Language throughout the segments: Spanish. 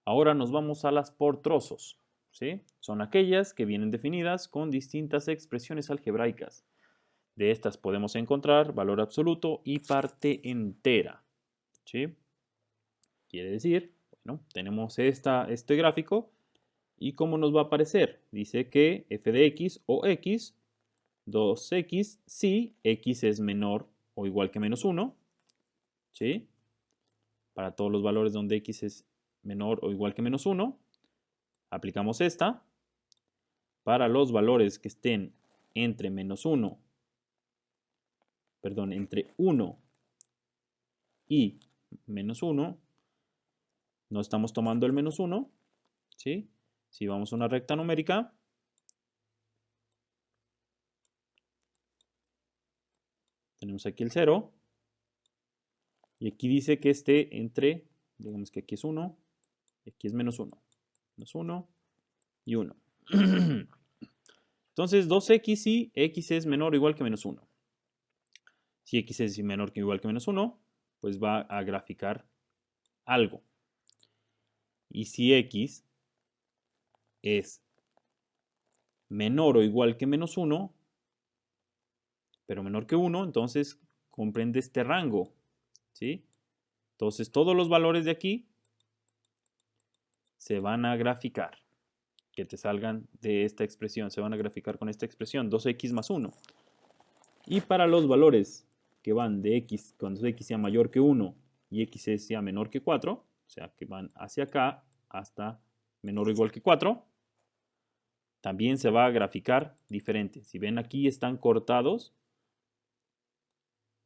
Ahora nos vamos a las por trozos, ¿sí? Son aquellas que vienen definidas con distintas expresiones algebraicas. De estas podemos encontrar valor absoluto y parte entera, ¿sí? Quiere decir, bueno, tenemos este gráfico y ¿cómo nos va a aparecer? Dice que f de x o x, 2x si x es menor o igual que menos 1, ¿sí? Para todos los valores donde x es menor o igual que menos 1, aplicamos esta. Para los valores que estén entre menos 1, perdón, entre 1 y menos 1, no estamos tomando el menos 1, ¿sí? Si vamos a una recta numérica, tenemos aquí el 0, y aquí dice que esté entre, digamos que aquí es 1, y aquí es menos 1. Menos 1 y 1. Entonces, 2x si x es menor o igual que menos 1. Si x es menor que o igual que menos 1, pues va a graficar algo. Y si x es menor o igual que menos 1, pero menor que 1, entonces comprende este rango, ¿sí? Entonces todos los valores de aquí se van a graficar, que te salgan de esta expresión, se van a graficar con esta expresión, 2x más 1. Y para los valores que van de x, cuando x sea mayor que 1 y x sea menor que 4, o sea que van hacia acá hasta menor o igual que 4, también se va a graficar diferente. Si ven aquí están cortados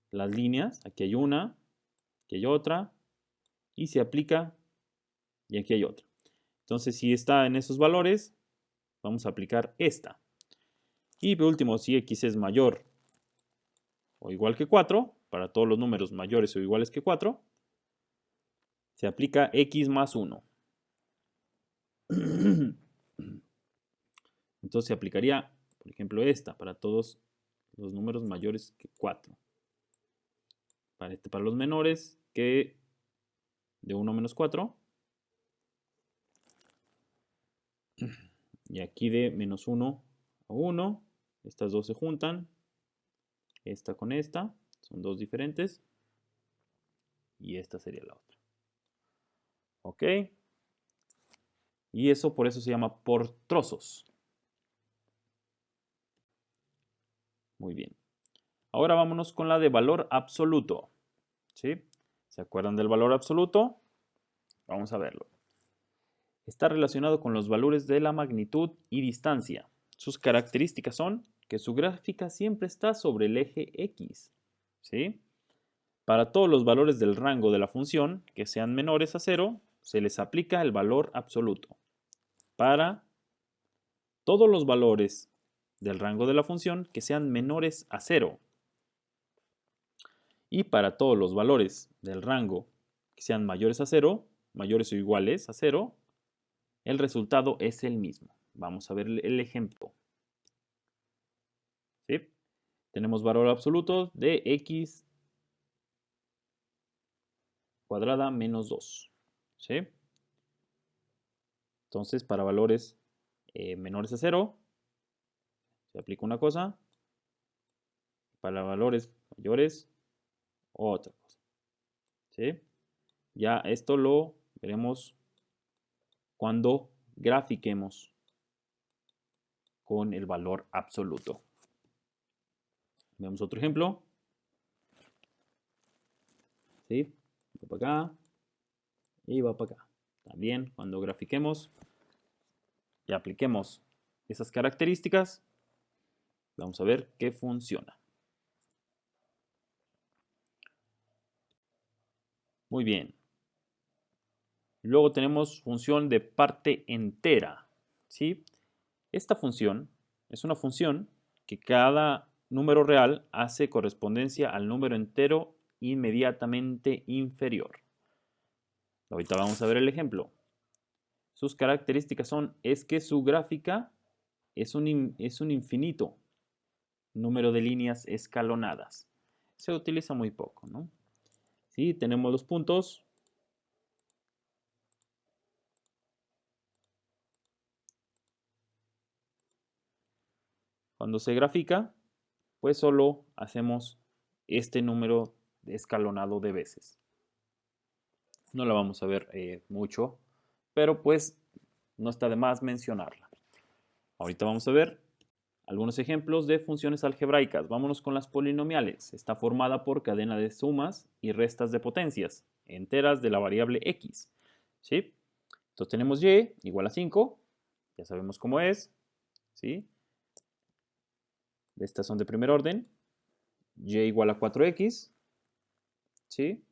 las líneas, aquí hay una, aquí hay otra, y se aplica, y aquí hay otra. Entonces, si está en esos valores, vamos a aplicar esta. Y por último, si x es mayor o igual que 4, para todos los números mayores o iguales que 4, se aplica x más 1. Entonces se aplicaría, por ejemplo, esta para todos los números mayores que 4. Para los menores, que de 1 menos 4. Y aquí de menos 1 a 1. Estas dos se juntan. Esta con esta. Son dos diferentes. Y esta sería la otra. ¿Ok? Y eso por eso se llama por trozos. Muy bien. Ahora vámonos con la de valor absoluto. ¿Sí? ¿Se acuerdan del valor absoluto? Vamos a verlo. Está relacionado con los valores de la magnitud y distancia. Sus características son que su gráfica siempre está sobre el eje X. ¿Sí? Para todos los valores del rango de la función que sean menores a 0, se les aplica el valor absoluto. Para todos los valores del rango de la función que sean menores a 0. Y para todos los valores del rango que sean mayores a 0, mayores o iguales a 0, el resultado es el mismo. Vamos a ver el ejemplo. ¿Sí? Tenemos valor absoluto de x cuadrada menos 2. ¿Sí? Entonces, para valores menores a 0, se aplica una cosa. Para valores mayores, otra cosa. ¿Sí? Ya esto lo veremos cuando grafiquemos con el valor absoluto. Vemos otro ejemplo. ¿Sí? Va para acá y va para acá. También cuando grafiquemos y apliquemos esas características, vamos a ver qué funciona. Muy bien. Luego tenemos función de parte entera. ¿Sí? Esta función es una función que cada número real hace correspondencia al número entero inmediatamente inferior. Ahorita vamos a ver el ejemplo. Sus características es que su gráfica es un infinito número de líneas escalonadas. Se utiliza muy poco, ¿no? Sí, tenemos los puntos. Cuando se grafica, pues solo hacemos este número escalonado de veces. No la vamos a ver mucho, pero pues no está de más mencionarla. Ahorita vamos a ver algunos ejemplos de funciones algebraicas. Vámonos con las polinomiales. Está formada por cadena de sumas y restas de potencias enteras de la variable x. ¿Sí? Entonces tenemos y igual a 5. Ya sabemos cómo es. ¿Sí? Estas son de primer orden. Y igual a 4x. ¿Sí?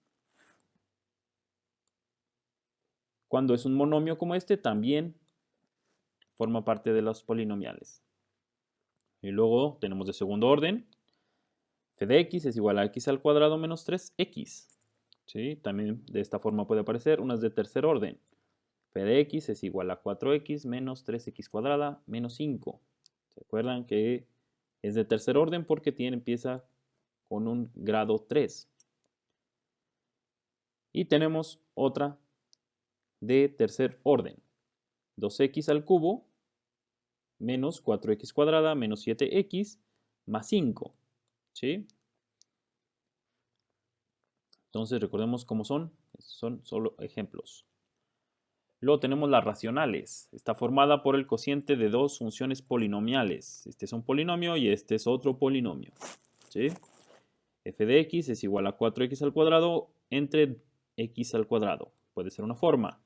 Cuando es un monomio como este, también forma parte de los polinomiales. Y luego tenemos de segundo orden. F de x es igual a x al cuadrado menos 3x. ¿Sí? También de esta forma puede aparecer unas de tercer orden. F de x es igual a 4x menos 3x cuadrada menos 5. ¿Se acuerdan que es de tercer orden porque empieza con un grado 3? Y tenemos otra de tercer orden. 2x al cubo menos 4x cuadrada menos 7x más 5. ¿Sí? Entonces recordemos cómo son. Son solo ejemplos. Luego tenemos las racionales. Está formada por el cociente de dos funciones polinomiales. Este es un polinomio y este es otro polinomio. ¿Sí? F de x es igual a 4x al cuadrado entre x al cuadrado. Puede ser una forma.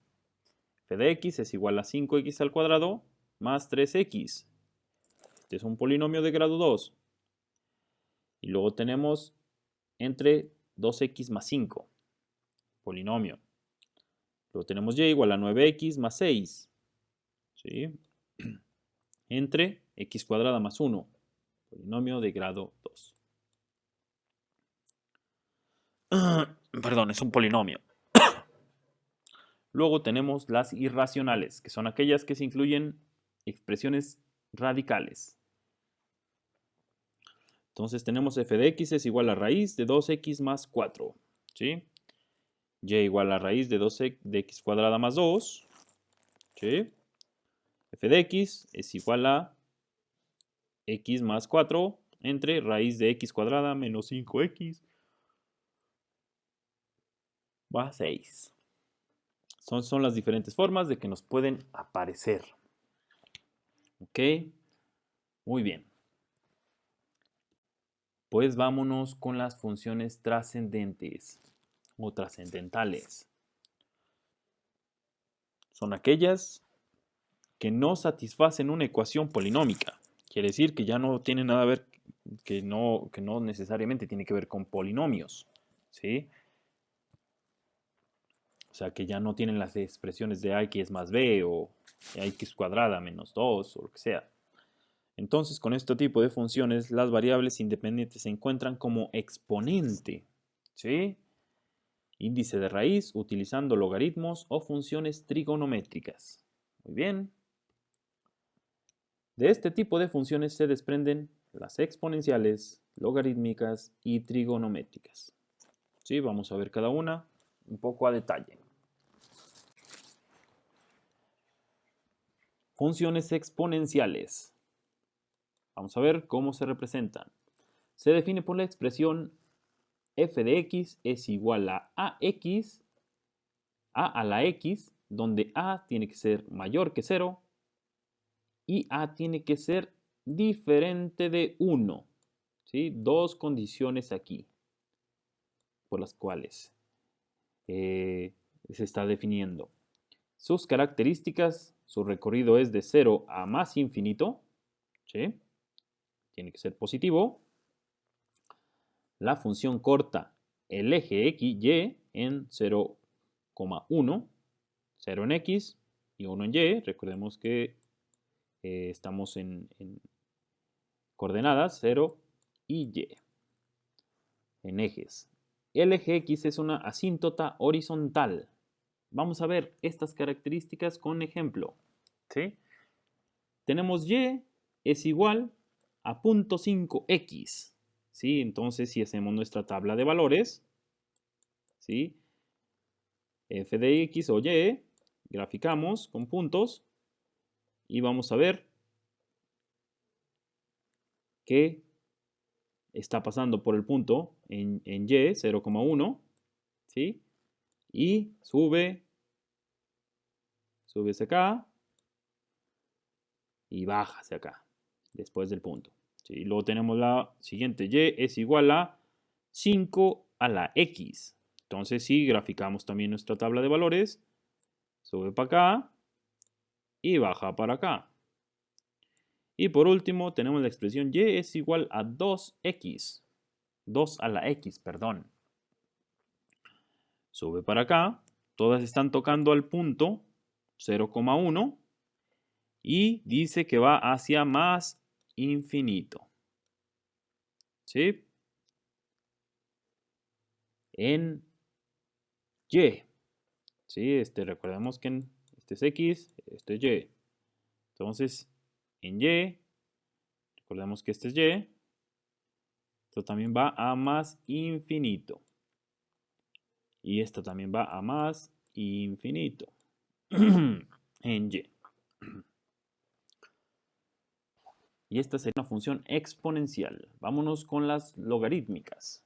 F de x es igual a 5x al cuadrado más 3x. Este es un polinomio de grado 2. Y luego tenemos entre 2x más 5. Polinomio. Luego tenemos y igual a 9x más 6. ¿Sí? Entre x cuadrada más 1. Polinomio de grado 2. Perdón, es un polinomio. Luego tenemos las irracionales, que son aquellas que se incluyen expresiones radicales. Entonces tenemos f de x es igual a raíz de 2x más 4. ¿Sí? Y igual a raíz de 2 de x cuadrada más 2. ¿Sí? F de x es igual a x más 4 entre raíz de x cuadrada menos 5x más 6. Son las diferentes formas de que nos pueden aparecer. ¿Ok? Muy bien. Pues vámonos con las funciones trascendentes o trascendentales. Son aquellas que no satisfacen una ecuación polinómica. Quiere decir que ya no tiene nada a ver, que no necesariamente tiene que ver con polinomios. ¿Sí? O sea, que ya no tienen las expresiones de x más b o x cuadrada menos 2 o lo que sea. Entonces, con este tipo de funciones, las variables independientes se encuentran como exponente. ¿Sí? Índice de raíz utilizando logaritmos o funciones trigonométricas. Muy bien. De este tipo de funciones se desprenden las exponenciales, logarítmicas y trigonométricas. ¿Sí? Vamos a ver cada una un poco a detalle. Funciones exponenciales. Vamos a ver cómo se representan. Se define por la expresión f de x es igual a ax, a la x, donde a tiene que ser mayor que 0 y a tiene que ser diferente de 1. ¿Sí? Dos condiciones aquí por las cuales se está definiendo. Sus características, su recorrido es de 0 a más infinito. ¿Sí? Tiene que ser positivo. La función corta el eje x, y en 0,1, 0 en x y 1 en y. Recordemos que estamos en coordenadas 0 y y en ejes. El eje x es una asíntota horizontal. Vamos a ver estas características con ejemplo. ¿Sí? Tenemos y es igual a 0.5x. ¿Sí? Entonces, si hacemos nuestra tabla de valores, ¿sí? F de x o y, graficamos con puntos y vamos a ver que está pasando por el punto en Y, 0,1, ¿sí? Y sube hacia acá y baja hacia acá, después del punto. ¿Sí? Luego tenemos la siguiente, Y es igual a 5 a la X. Entonces, si graficamos también nuestra tabla de valores, sube para acá y baja para acá. Y por último, tenemos la expresión Y es igual a 2X. 2 a la X, perdón. Sube para acá. Todas están tocando al punto 0,1 y dice que va hacia más infinito. ¿Sí? En Y. ¿Sí? Recordemos que este es X, este es Y. Entonces, en Y, recordemos que este es Y. Esto también va a más infinito. Y esto también va a más infinito. En Y. Y esta sería una función exponencial. Vámonos con las logarítmicas.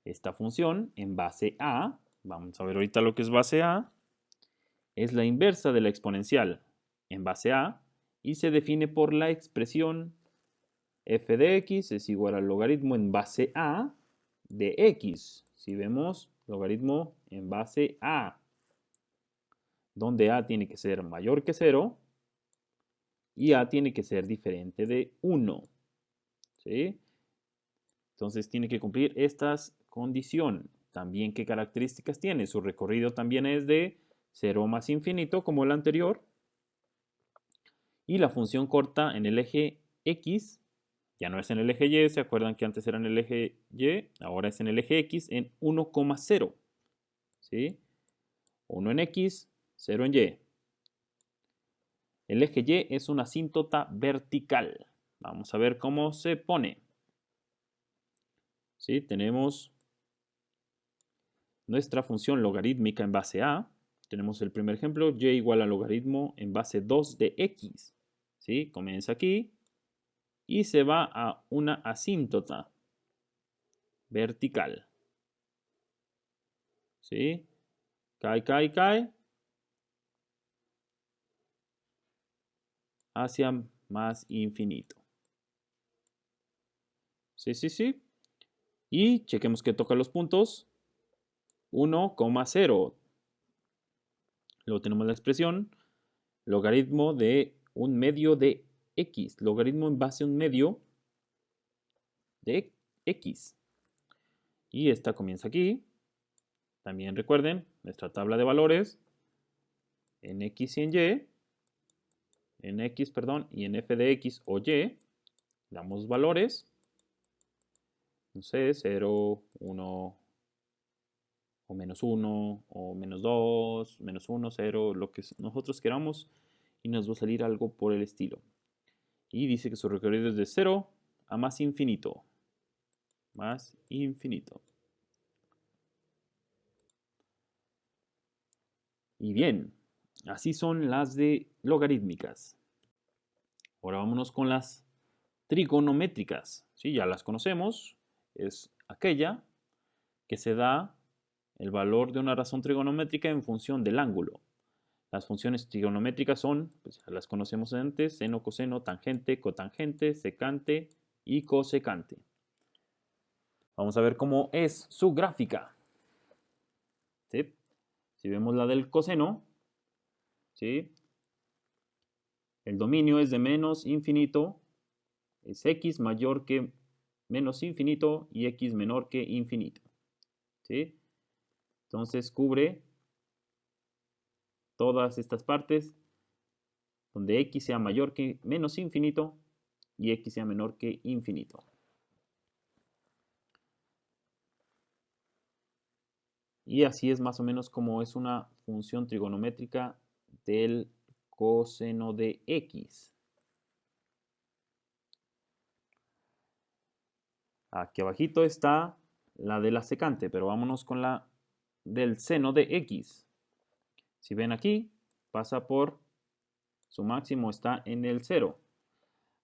Esta función en base a, vamos a ver ahorita lo que es base a, es la inversa de la exponencial en base a y se define por la expresión f de x es igual al logaritmo en base a de x. Si vemos logaritmo en base a, donde a tiene que ser mayor que 0 y a tiene que ser diferente de 1. ¿Sí? Entonces tiene que cumplir estas condiciones. También, ¿qué características tiene? Su recorrido también es de 0 más infinito, como el anterior. Y la función corta en el eje X, ya no es en el eje Y, ¿se acuerdan que antes era en el eje Y? Ahora es en el eje X en 1,0. ¿Sí? 1 en X, 0 en Y. El eje Y es una asíntota vertical. Vamos a ver cómo se pone. ¿Sí? Tenemos nuestra función logarítmica en base a. Tenemos el primer ejemplo, y igual a logaritmo en base 2 de x. ¿Sí? Comienza aquí y se va a una asíntota vertical. ¿Sí? Cae, cae, cae. Hacia más infinito. Sí, sí, sí. Y chequemos que toca los puntos. 1,0. Luego tenemos la expresión logaritmo de un medio de x. Logaritmo en base a un medio de x. Y esta comienza aquí. También recuerden nuestra tabla de valores en x y en y. En x, perdón, y en f de x o y. Damos valores. No sé, 0, 1 o menos 1 o menos 2, menos 1, 0, lo que nosotros queramos. Y nos va a salir algo por el estilo. Y dice que su recorrido es de 0 a más infinito. Más infinito. Y bien, así son las de logarítmicas. Ahora vámonos con las trigonométricas. ¿Sí? Ya las conocemos. Es aquella que se da el valor de una razón trigonométrica en función del ángulo. Las funciones trigonométricas son, pues ya las conocemos antes, seno, coseno, tangente, cotangente, secante y cosecante. Vamos a ver cómo es su gráfica. ¿Sí? Si vemos la del coseno, ¿sí? El dominio es de menos infinito, es x mayor que menos infinito y x menor que infinito. ¿Sí? Entonces cubre todas estas partes donde x sea mayor que menos infinito y x sea menor que infinito. Y así es más o menos como es una función trigonométrica del coseno de x. Aquí abajito está la de la secante, pero vámonos con la del seno de x. Si ven aquí, pasa por su máximo está en el 0.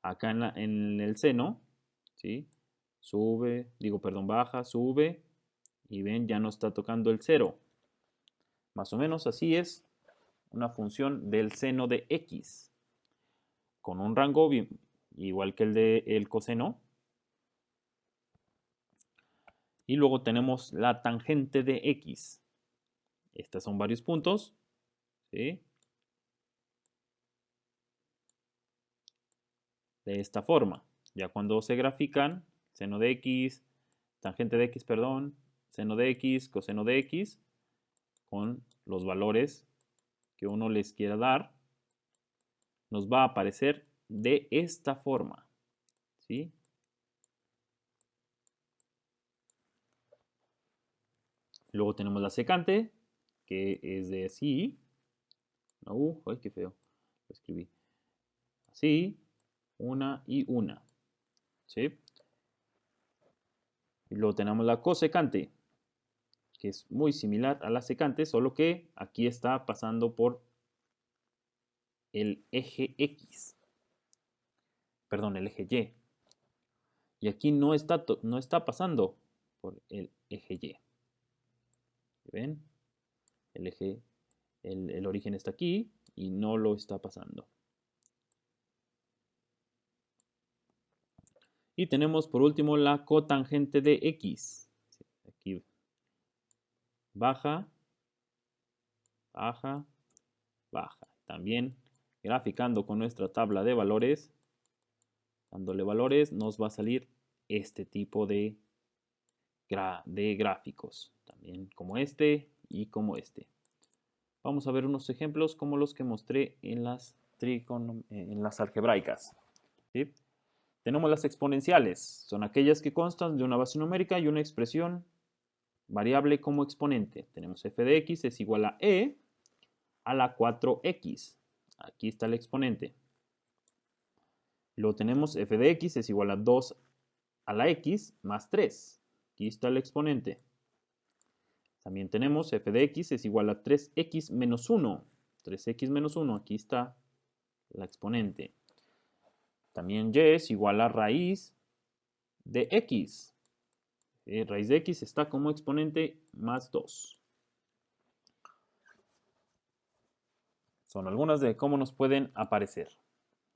acá en el seno, ¿sí? Baja, sube, y ven, ya no está tocando el 0. Más o menos así es una función del seno de x, con un rango igual que el del coseno. Y luego tenemos la tangente de x. Estos son varios puntos, ¿sí? De esta forma. Ya cuando se grafican, seno de x, tangente de x, perdón, seno de x, coseno de x, con los valores que uno les quiera dar, nos va a aparecer de esta forma, ¿sí? Luego tenemos la secante, que es de así. Ay, qué feo. Lo escribí. Así, una y una, ¿sí? Y luego tenemos la cosecante, que es muy similar a la secante, solo que aquí está pasando por el eje X. Perdón, el eje Y. Y aquí no está pasando por el eje Y. ¿Ven? El origen está aquí y no lo está pasando. Y tenemos por último la cotangente de X. Aquí baja, baja, baja. También graficando con nuestra tabla de valores, dándole valores, nos va a salir este tipo de gráficos. También como este y como este. Vamos a ver unos ejemplos como los que mostré en las algebraicas, ¿sí? Tenemos las exponenciales. Son aquellas que constan de una base numérica y una expresión variable como exponente. Tenemos f de x es igual a e a la 4x. Aquí está el exponente. Luego tenemos f de x es igual a 2 a la x más 3. Aquí está el exponente. También tenemos f de x es igual a 3x menos 1. 3x menos 1, aquí está la exponente. También y es igual a raíz de x. Raíz de x está como exponente más 2. Son algunas de cómo nos pueden aparecer.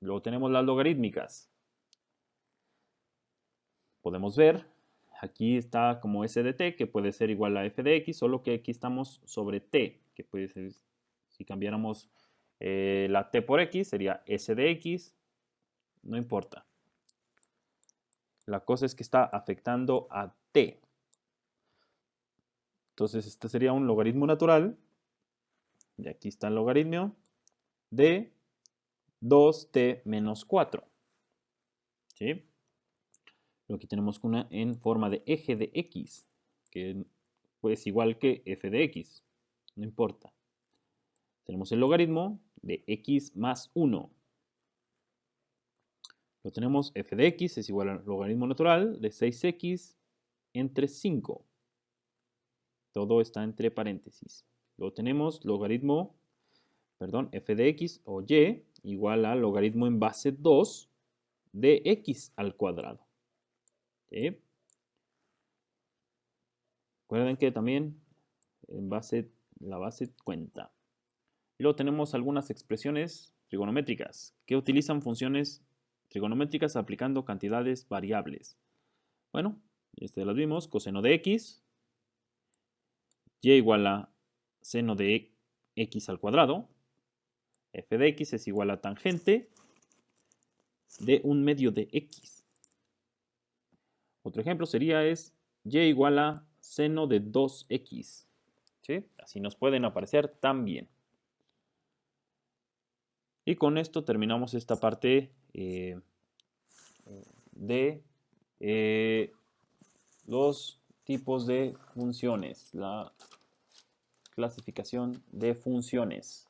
Luego tenemos las logarítmicas. Podemos ver, aquí está como s de t, que puede ser igual a f de x, solo que aquí estamos sobre t, que puede ser, si cambiáramos la t por x, sería s de x, no importa. La cosa es que está afectando a t. Entonces, este sería un logaritmo natural, y aquí está el logaritmo, de 2t menos 4. ¿Sí? Aquí tenemos una en forma de eje de x, que es igual que f de x, no importa. Tenemos el logaritmo de x más 1. Lo tenemos f de x es igual al logaritmo natural de 6x entre 5. Todo está entre paréntesis. Luego tenemos f de x o y igual al logaritmo en base 2 de x al cuadrado. ¿Sí? Recuerden que también la base cuenta. Luego tenemos algunas expresiones trigonométricas que utilizan funciones trigonométricas aplicando cantidades variables. Bueno, las vimos, coseno de x, y igual a seno de x al cuadrado, f de x es igual a tangente de 1/2 de x. Otro ejemplo sería y igual a seno de 2x. ¿Sí? Así nos pueden aparecer también. Y con esto terminamos esta parte de los tipos de funciones, la clasificación de funciones.